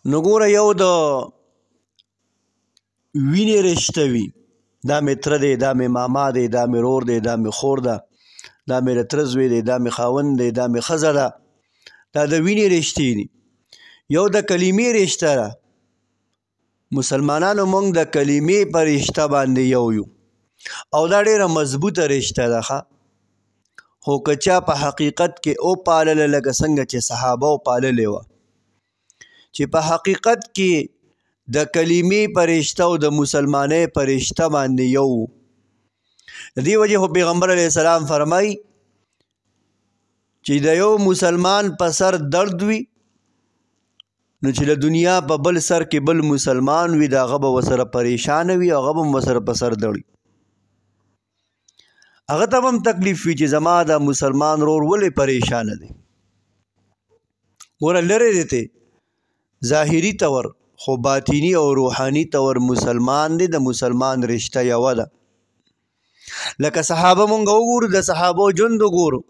نو ګوره یو د وینې رشته وي، دا مې تره دی، دا مې ماما دی، دا مې رور دی، دا مې خور ده، دا مې د تره زوی دی، دا مې خاوند دی، دا مې ښځه ده، دا د وینې رشتې دي. یو د کلمې رشته ده. مسلمانانو موږ د کلمې په رشته باندې یو یو او دا ډېره مضبوطه رشته ده ښه. خو که چا په حقیقت کې وپالله لکه څنګه چې صحابه وپاللې وه، چې په حقیقت کې د کلمې په رشته او د مسلمانۍ په رشته باندې یو و. د دې وجې خو پیغمبر علیه السلام فرمایي چې د یو مسلمان په سر درد وي نو چې له دنیا په بل سر کې بل مسلمان وي، د هغه به ورسره پریشانه وي، هغه به ورسره په سر دړي، هغه ته هم تکلیف وي چې زما د مسلمان رور ولې پریشانه دی. ګوره لرې دی ته ظاهري طور خو باطینی او روحانی طور مسلمان دی، د مسلمان رشته یوه ده. لکه صحابه مونږ وګورو، د صحابو ژوند وګورو،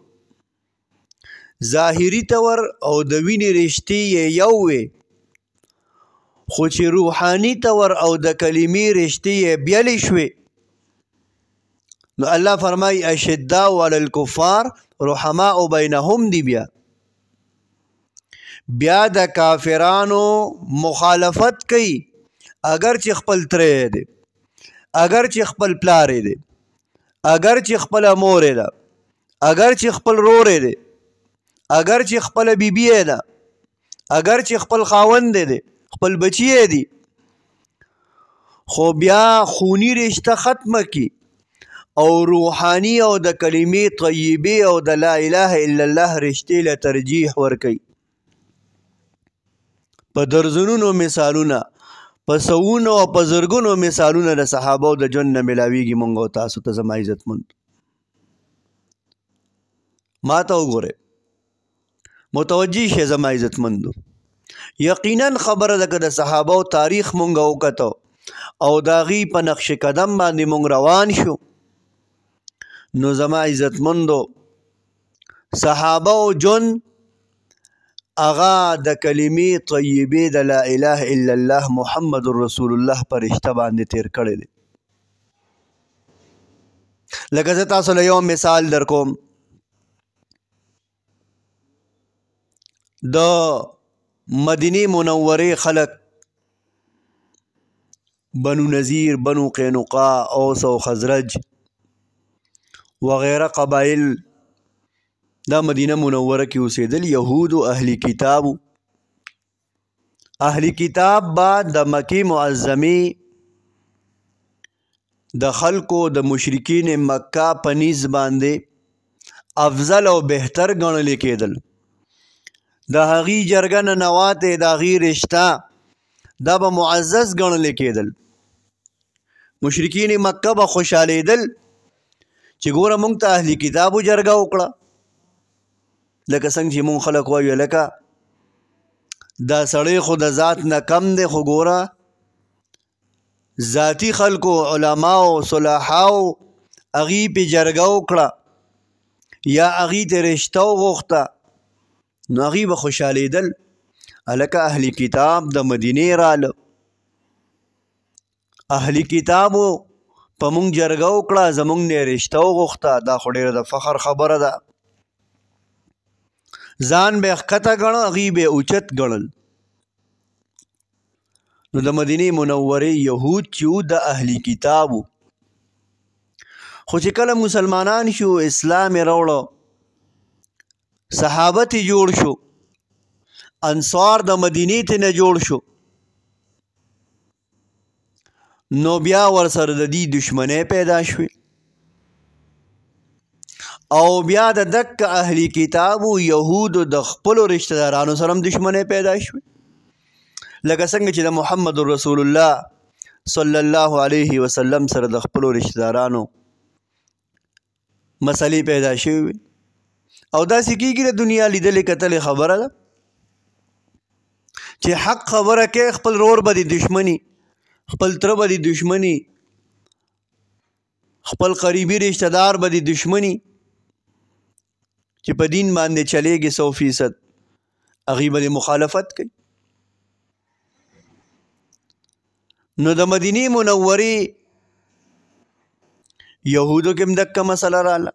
ظاهري طور او د وینې رشتې یې یو وې، خو چې روحانی طور او د کلمې رشتې یې بیلې شوې نو الله فرمایي اشداء علی الکفار رحماء بینهم دی. بیا د کافرانو مخالفت کوي، اگر چې خپل تره دی، اگر چې خپل پلار دی، اگر چې خپل مور ده، اگر چې خپل رور دی، اگر چې خپل بیبی ده، اگر چې خپل خاوند دی، خپل بچی دی، خو بیا خونی رشته ختمه کی او روحانی او د کلمې طیبه او د لا اله الا الله رشتې له ترجیح ورکوي. په درزنونو مثالونه، په سوونو او په زرګونو مثالونه د صحابو د ژوند نه ملاویږي. مونږ او تاسو ته زما عزتمند ما ته وګورئ، متوجه شئ زما عزتمندو. یقینا خبره ده که د صحابو تاریخ مونږ وکتو او د هغې په نقش قدم باندې مونږ روان شو نو زما عزتمندو صحابو ژوند هغه د کلمې طیبې د لا اله الا الله محمد رسول الله په رشته باندې تیر کړی دی. لکه زه تاسو له یو مثال در کوم، د مدینې منورې خلک بنو نذیر، بنو قینقاع، اوس او خزرج وغیره قبایل دا مدینه منوره کې اوسېدل. یهود او اهلی کتابو، اهلی کتاب با د مکې معظمې د خلکو د مشرکین مکه په نیز باندې افضل او بهتر ګڼل کېدل. د هغې جرګه ننواتې، د هغې رشته دا به معزز ګڼل کېدل. مشرکین مکه به خوشحالېدل چې ګوره مونږ ته اهلی کتابو جرګه وکړه. لکه څنګه چې مونږ خلک وایو لکه دا سړی خو د ذات نه کم دی، خو ګوره ذاتي خلکو، علماو، صلاحاو هغې پې جرګه وکړه یا هغې ته رشته وغوښته نو هغې به خوشحالېدل. هلکه اهلی کتاب د مدینې راله، اهلی کتابو په مونږ جرګه وکړه، زمونږ نه رشته وغوښته، دا خو ډېره د فخر خبره ده. ځان به یې ښکته ګڼه، هغې به یې اوچت ګڼل. نو د مدینې منورې یهود چې وو د اهلی کتاب وو، خو چې کله مسلمانان شو، اسلام یې راوړه، صحابت یې جوړ شو، انصار د مدینې ته نه جوړ شو، نو بیا ورسره د دې دشمنۍ پیدا شوې او بیا د دک اهلی کتابو یهودو د خپلو رشته دارانو سره هم دشمنۍ پیدا شوې. لکه څنګه چې د محمد رسول الله صلی الله علیه وسلم سره د خپلو رشته دارانو مسلې پیدا شوې او داسې کېږي د دنیا لیدلې کتلې خبره ده چې حق خبره کې خپل رور به د دشمني، خپل تره به د دشمني، خپل قریبي رشته دار به د دشمني، چې په دین باندې چلیږي 100% هغې به د مخالفت کوي. نو د مدینې منورې یهودو کې هم دقه مسله راله،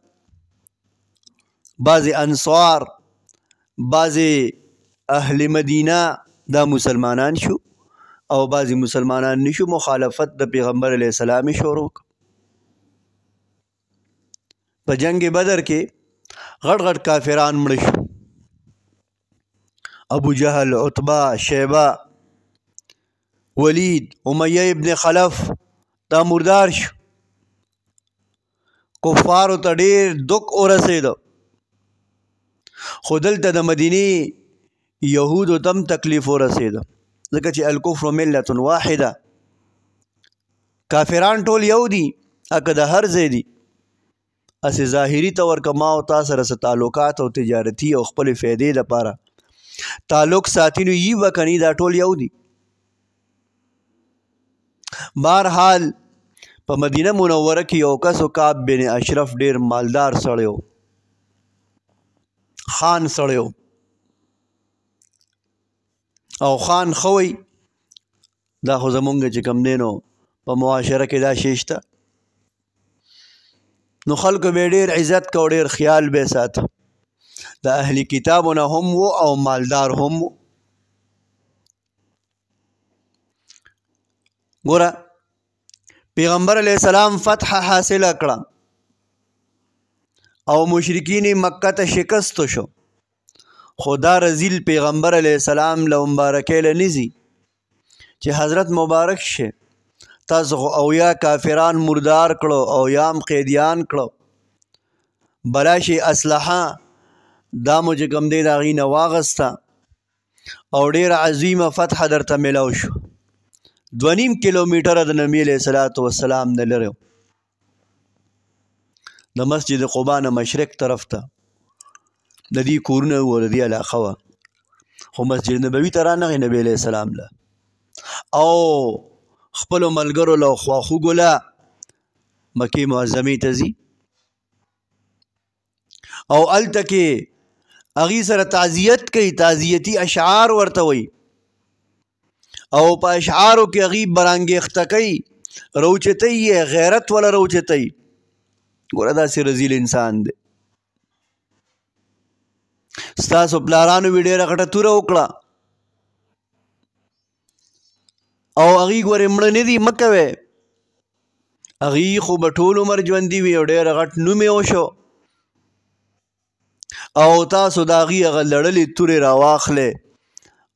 بعضې انصار بعضې اهل مدینه دا مسلمانان شو او بعضې مسلمانان نشو، مخالفت د پیغمبر علیه السلام یې شروع کړ. په جنگ بدر کې غټ غټ کافران مړه شو، ابو جهل، عتبه، شیبه، ولید، امیہ ابن خلف دا مردار شو. کفارو ته ډېر دک ورسېده، خو دلته د مدینې یهودو ته هم تکلیف ورسېده، ځکه چې الکفر ملت واحده، کافران ټول یو دي، اکه د هر ځای دي. اسې ظاهري طور که ما او تا سره څه تعلقات او تجارتي او خپلې فایدې دپاره تعلق ساتي نو یي به که نه دا ټول یو دي. بهرحال په مدینه منوره کې یو کس و کعب بن اشرف ډېر مالدار سړی و، خان سړی و او خان ښه وی دا خو زمونږ چې کوم دی نو په معاشره کې دا شی شته، نو خلکو به یې ډېر عزت کو، ډېر خیال به یې ساته. د اهل کتابو نه هم و او مالدار هم و. ګوره پیغمبر علیه السلام فتح حاصله کړه او مشرکین مکه ته شکست شو، خو دا رزیل پیغمبر علیه السلام له مبارکۍ له نځي چې حضرت مبارک شه تاسو خو اویا کافران مردار کړو او یام قیدیان کړو، بلا شي اسلحه دا مو چې کوم دی د هغې نه واغسته او ډېره عظیمه فتح درته میلاو شو. 2.5 کیلومیټره د نبي علیه الصلاة والسلام نه لرې د مسجد قبا نه مشرق طرف ته د دې کورونه و، د دې علاقه وه، خو مسجد نبوي ته رانغی نبي علیه السلام له او خپلو ملګرو له خواخوږو له مکې معظمې ته ځي او هلته کې هغې سره تعزیت کوي، تعزیتي اشعار ورته وایي او په اشعارو کې هغې برانګېخته کوي، روچتوي یې، غیرت والا روچتوي. ګوره داسې رزیل انسان دی. ستاسو پلارانو وی ډېره غټه توره وکړه او هغې ګورې مړه نه دي، مه کوئ، هغې خو به ټول عمر ژوندي وي او ډېر غټ نوم یې وشو او تاسو د هغې هغه لړلې تورې راواخلې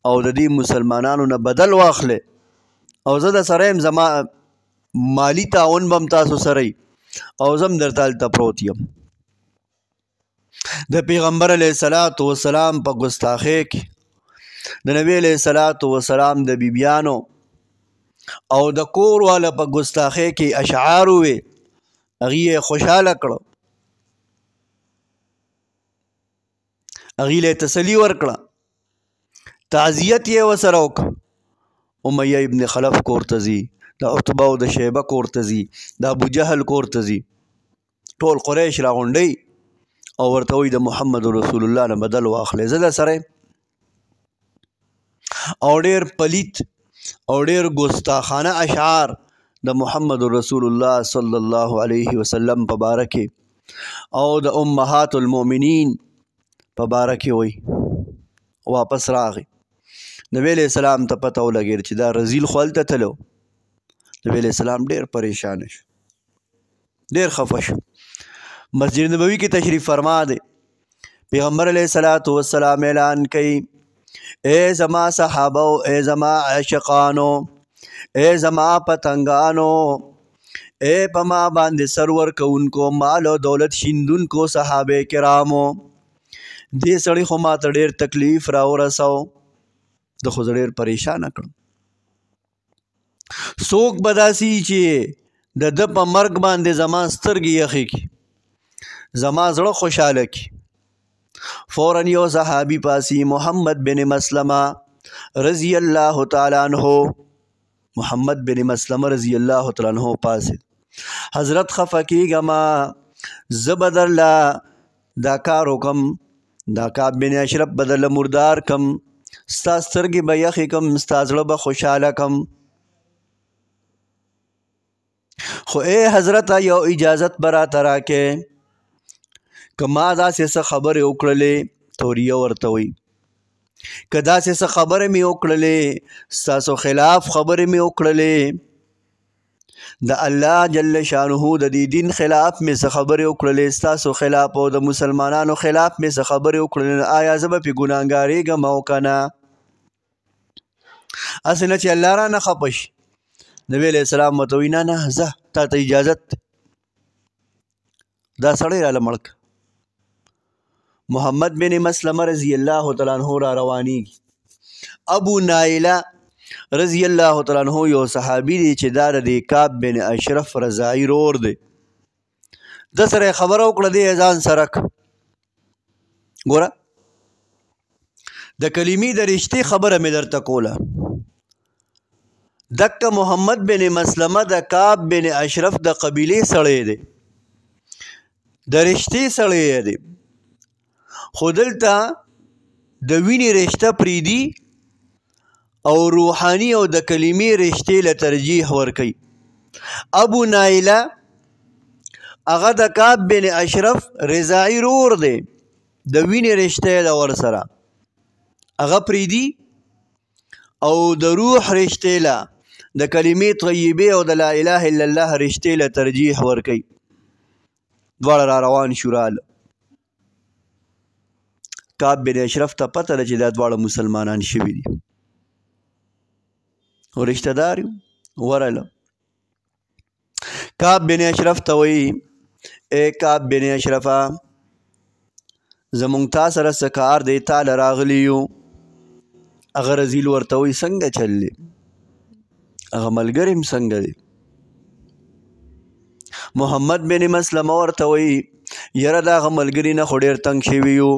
او د دې مسلمانانو نه بدل واخلې او زه د سره یم، زما مالی تعاون به هم تاسو سره وي او زه هم درته هلته پروت یم. د پیغمبر علیه الصلاة والسلام په ګستاخۍ کې د نبي علیه الصلاة والسلام د بیبیانو او د کور والا په ګستاخۍ کې اشعار وې، هغې یې خوشحاله کړه، هغې له یې تسلي ورکړه، تعزیت یې ورسره وکړه. امیہ ابن خلف کور ته ځي، د عتبه او د شیبه کور ته ځي، د ابو جهل کور ته ځي، ټول قریش راغونډوي او ورته وایي د محمد رسول الله نه بدل واخلئ، زه در سره او ډېر پلیت او ډېر ګستاخانه اشعار د محمد رسول الله صلی الله علیه وسلم په باره کې او د امهات المؤمنین په باره کې وایي. واپس راغی، نبی علیہ السلام ته پته ولګېد چې دا رزیل خو هلته تلو. نبی علیہ السلام ډېر پریشانه شو، ډېر خفه شو. مسجد نبوي کې تشریف فرما دی، پیغمبر علیہ الصلاة والسلام اعلان کوي اے زما صحابو، اے زما عاشقانو، اے زما پتنگانو، اے پما باندې سرور کوونکو مال او دولت شیندونکو صحابه کرامو، دې سړی خو ما ته ډېر تکلیف راورسو، د خو زه ډېر پریشانه کړم. څوک به داسي چې د ده په مرګ باندې زما سترګې یخې کړي، زما زړه خوشحاله کړي. فوراً یو صحابي پاسي، محمد بن مسلمه رضی الله تعالی عنہ، محمد بن مسلمه رضی الله تعالی عنہ پاسي، حضرت خفه کېږم، زه به درله دا کار وکم، دا کعب بن اشرف به درله مردار کم، ستا سترګې به یخې کم، ستا زړه به خوشحاله کم. خو اے حضرت یو اجازت براته راکې که ما داسې څه خبرې وکړلې توریه ورته وایي که داسې څه خبرې مې وکړلې ستاسو خلاف خبرې مې وکړلې د الله جل شانه د دې دین خلاف مې څه خبرې وکړلې ستاسو خلاف او د مسلمانانو خلاف مې څه خبرې وکړلې آیا زه به پې ګناهګارېږم او که نه هسې نه چې الله رانه خفه شي نبی علیه السلام ورته وایي نه نه ځه تا ته اجازت دا سړی راله مړ که محمد بن مسلمه رضی الله تعالی عنہ را روانیږي ابو نایله رضی الله تعالی عنہ یو صحابي دی چې دا د کعب بن اشرف رضاعي رور دی د سره خبره وکړه دی ځان سره ګوره د کلمې د رښتې خبره مې درته کوله دکه محمد بن مسلمه د کعب بن اشرف د قبیلې سړی دی د رښتې سړی دی خو دلته د وینې رشته پریدي او روحاني او د کلمې رشتې له ترجیح ورکوي ابو نایله هغه د کعب بن اشرف رضاعي رور دی د وینې رشته یې ده ورسره هغه پریدي او د روح رشتې له د کلمې طیبې او د لا اله الا الله رشتې له ترجیح ورکوي دواړه را روان شو راله کعب بن اشرف ته پته ده چې دا دواړه مسلمانان شوي دي او رشته دار یو ورله کعب بن اشرف ته وایي اے کعب بن اشرفه زمونږ تا سره څه کار دی تا له راغلي یو هغه رزیل ورته وایي څنګه چل دی هغه ملګری هم څنګه دی محمد بن مسلمه ورته وایي یاره د هغه ملګري نه خو ډېر تنګ شوي یو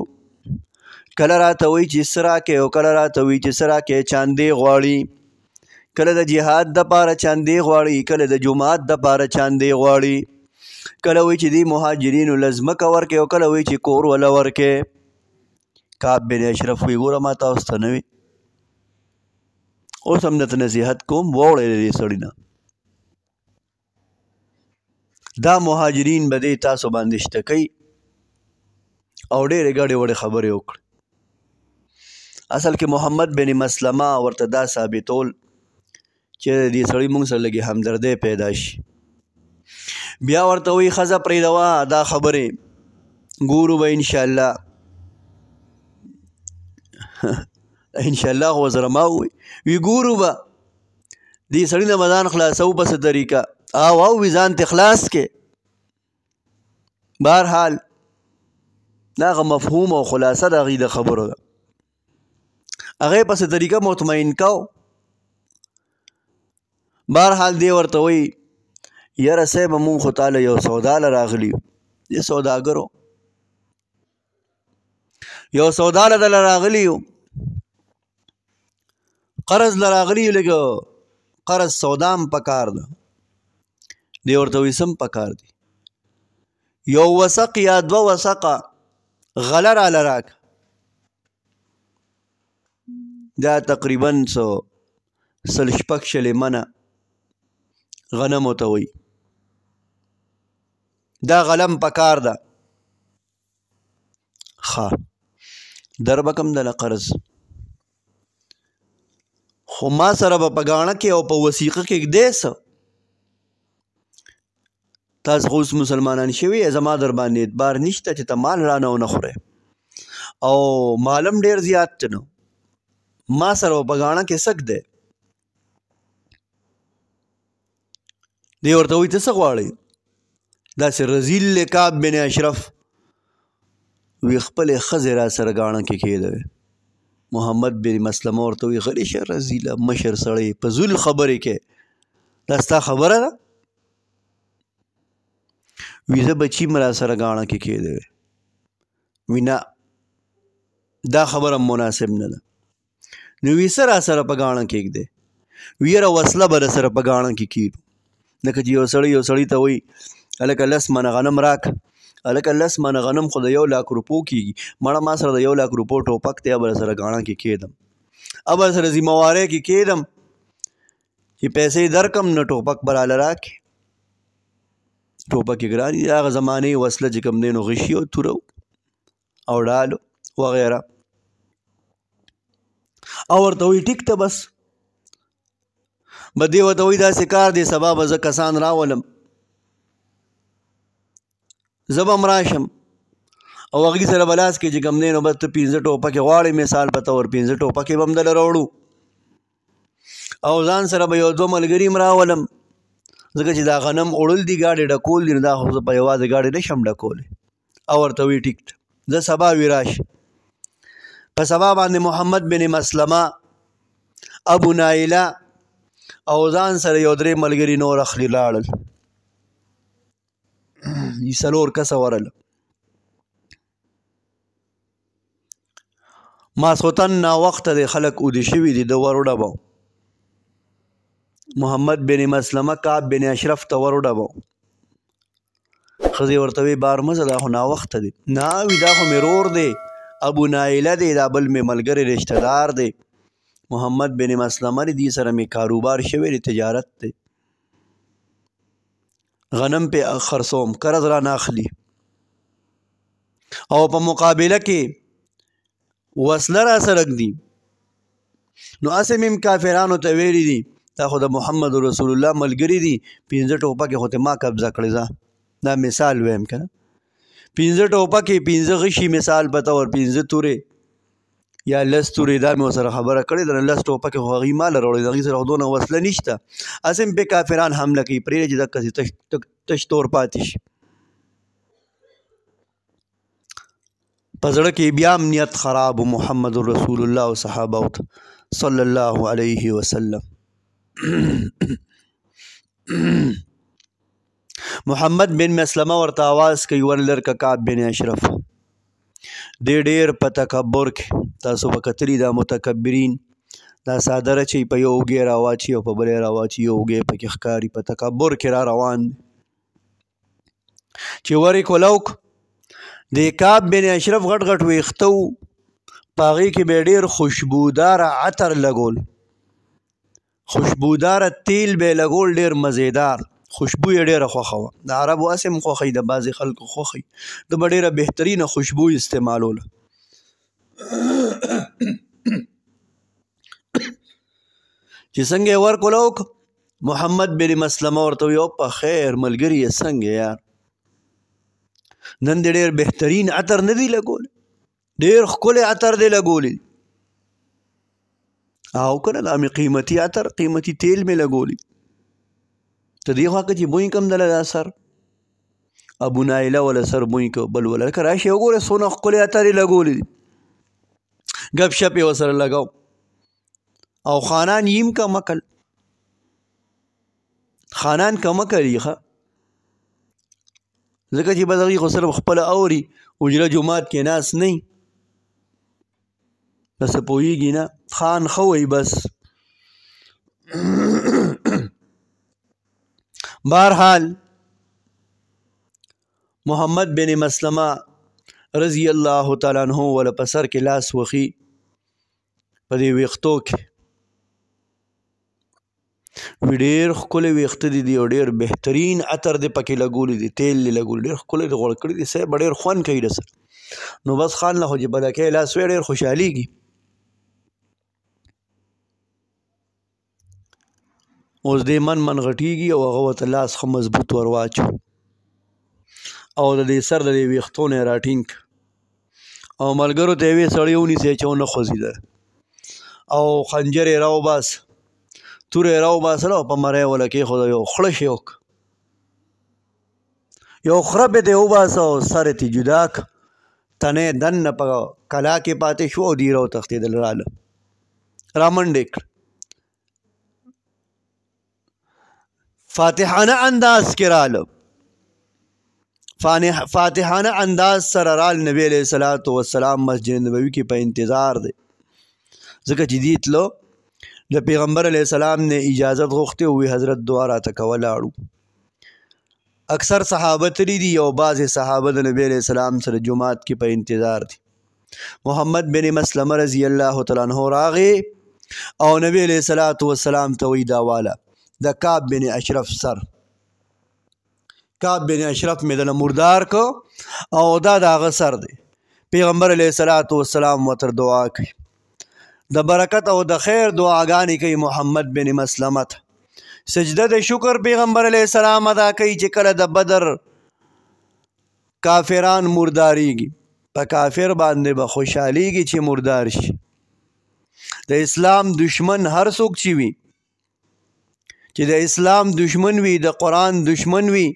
کله راته وایي چې څه راکې او کله راته وایي چې څه راکې چاندې غواړي کله د جهاد دپاره چاندې غواړي کله د جومات دپاره چاندې غواړي کله وایي چې دې مهاجرینو له ځمکه ورکې او کله وایي چې کور وله ورکې کعب بن اشرف وایي ګوره ما تاسو ته نه وي اوس هم درته نصیحت کوم واوړئ د دې سړي نه دا مهاجرین به دې تاسو باندې شته کوي او ډېرې ګډې وړې خبرې وکړي اصل کې محمد بن مسلمه ورته دا ثابتول چې دې سړي مونږ سره لږې همدردۍ پیدا شي بیا ورته وایي ښځه پرېږدوه دا خبرې ګورو به انشاءالله انشاءالله خو ورسره ما ووایي وي ګورو به دې سړي نه به ځان خلاصوو په څه طریقه او وي ځان تې خلاص کې بهرحال دا هغه مفهوم او خلاصه د هغې د خبرو ده هغې په څه طریقه مطمئن کو بهرحال دی ورته وایي یاره صاحبه مونږ خو تاله یو سودا له راغلي یو دې سوداګرو یو سودا له دله راغلي یو قرض له راغلي یو لږ قرض سودا هم پکار ده دی ورته وایي څه هم پکار دي یو وسق یا دوه وسقه غله راله راکه دا تقریبا سل شپږ شلې منه غنم ورته وایي دا غلم پکار ده ښه در به کم دله قرض خو ما سره به په ګاڼه کې او په وثیقه کې ږدی څه تاسو خو اوس مسلمانان شوي زما در باندې اعتبار نشته چې ته مال رانه ونه خورې او مالم ډېر زیات نه ما سره به په ګاڼه کې څه ږدی دی ورته وایي ته څه غواړې داسې رزیل دی کعب بن اشرف وی خپلې ښځې را سره ګاڼه کې کېدوې محمد بن مسلمه ورته وایي غلی شه رزیله مشر سړی په زول خبرې کې دا ستا خبره ده وی زه بچي م را سره ګاڼه کې کېدوې وی نه دا خبره مناسب نه ده نو وی څه را سره په ګاڼه کېږدی وی یاره وسله به در سره په ګاڼه کې کېږدو لکه چې یو سړي ته وایي هلکه 10 منه غنم راکړه هلکه 10 منه غنم خو د 1 لاک روپو کېږي مړه ما سره د 1 لاک روپو ټوپک دی به سره ګاڼه کې کېدم به سره ذمهوارۍ کې کېدم چې پیسې درکم نه ټوپک به راله راکړې ټوپکې ګرانې دي هغه زمانې وسله چې کوم دی نو غشي او توره او ډال وغیره او ورته وایي ټیک ته بس به دې ورته وایي داسې کار دی سبا به زه کسان راولم زه به هم راشم او هغوی سره به لاس کې چې کوم دی نو بس ته 15 ټوپکې غواړې مثال په طور 15 ټوپکې به هم دله راوړو او ځان سره به یو 2 ملګري هم راولم ځکه چې دا غنم وړل دي ګاډې ډکول دي نو دا خو زه په یوازې ګاډې نه شم ډکولی او ورته وایي ټیک زه سبا وي راشي په سبا باندې محمد بن مسلمه ابو نایله او ځان سره یو 3 ملګري نور اخلي لاړل څلور کسه ورله ماسخوتن ناوخته دی خلک اودي شوي دي د ور وډبو محمد بن مسلمه کعب بن اشرف ته ور وډبو ښځې ورته وی بار مزه دا خو ناوخته دی نه وي دا خو مې رور دی ابو نایله دی دا بل مې ملګری رشته دار دی محمد بن مسلمه دی سره مې کاروبار شوی دی تجارت دی غنم په خرڅوم قرض را نه اخلي او په مقابله کې وسله را سره ږدي نو هسې مې کافرانو ته ویلي دي دا خو د محمد رسول الله ملګري دي 15 ټوپکې خو ته ما قبضه کړې ده دا مثال ویم که نه 15 ټوپکې 15 غشي مثال په طور 15 تورې یا 10 تورې دا مې ورسره خبره کړې ده 10 ټوپکې خو هغوی ما له راوړې د هغوی سره خو دونه وسله نشته هسې مې پې کافران حمله کوي پرېږده چې دقسې تش تور پاتې شي په زړه کې بیا هم نیت خراب محمد رسول الله او صحابه صلی الله علیه وسلم محمد بن مسلمه ورته آواز کوي ورلرکه کعب بن اشرف دی ډېر په تکبر کې تاسو به کتلي دا متکبرین دا صادره چې په یو اوږې راواچي او په بلې راواچي یو اوږې پکې ښکاري په تکبر کې را روان دی چې ورې کولوک د کعب بن اشرف غټ غټ ویښته و په هغې کې به یې ډېر خوشبوداره عطر لګول خوشبوداره تیل به یې لګول ډېر مزیدار خوشبو یې ډېره خوښه وه د عربو هسې هم خوښوي د بعضې خلکو خوښوي ده به ډېره بهترینه خوشبو استعمالوله چې څنګه یې ورکوله محمد بن مسلمه ورته ویل په خیر ملګري یې څنګه یار نن دې ډېر بهترین عطر نه دی لګولی ډېر ښکلی عطر دی لګولی او که نه دا مې قیمتي عطر قیمتي تیل مې لګولی ته دې خوا که چې بوی کم دله دا سر ابو نایله ولا سر بوی که بل ولا لکه راشي وګوره څونه ښکلی عطر یې لګولی دي ګپ شپ یې ورسره لګاو او خانان یم کم عقل خانان کم عقل یي ښه ځکه چې بس هغوی خو صرف خپله اوري اجره جومات کې ناست نه بس پوهېږي نه خان ښه وی بس بهرحال محمد بن مسلمه رضی الله تعالی عنہ ولا په سر کې لاس وخي په دې ویښتو کې وی ډېر ښکلی ویښته دي او ډېر بهترین عطر دې پکې لګولی دي تیل دې لګولی ډېر ښکلی دې غوړ کړي دي صحیح به ډېر خوند کوي د سره نو بس خان له خو چې بدکۍ لاس وی ډېر خوشحالېږي اوس دې من غټېږي او هغه ورته لاس ښه مضبوط ور واچو او د دې سر د دې ویښتو نه یې راټینګ او ملګرو ته یې ویې سړی ونیسئ چې ونه خوځېده او خنجر یې راوباسه توره یې راوباسله او په مری وله کېښوده یو خړش یې وکړه یو خره پې ته یې وباسه او سر یې ترې جدا که تنه یې دننه په کلا کې پاتې شو او دوی راوتښتېدل راله رامنډې کړه فاتحانه انداز کې راله فاتحانه انداز سره رال نبی علیه الصلاۃ والسلام مسجد نبوي کې په انتظار دی ځکه چې دی تلو د پیغمبر علیه السلام نے اجازت غوښتې وی حضرت دعا راته کوه لاړو اکثر صحابه تلي دي او بعضې صحابه د نبی علیه السلام سره جماعت کې په انتظار دي محمد بن مسلمه رضی الله تعالی عنہ راغې او نبی علیه الصلاۃ والسلام ته وی دا واله د کعب بن اشرف سر کعب بن اشرف مې دله مردار کو او دا د هغه سر دی. پیغمبر علیه الصلاۃ والسلام ورته دعا کوي، د برکت او د خیر دعاګانې کوي محمد بن مسلمت. سجده د شکر پیغمبر علیه السلام ادا کوي چې کله د بدر کافران مرداریږي، په کافر باندې به خوشحالیږي چې مردار شي. د اسلام دشمن هر څوک چې وي، چې د اسلام دشمن وي، د قرآن دشمن وي،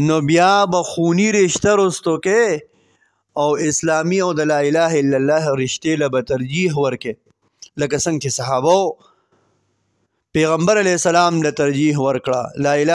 نو بیا به خونی رشته رستو کې او اسلامی او د لا اله الا الله رشتې له به ترجیح ورکې، لکه څنګه چې صحابو پیغمبر علیه السلام له ترجیح ورکړه. لا اله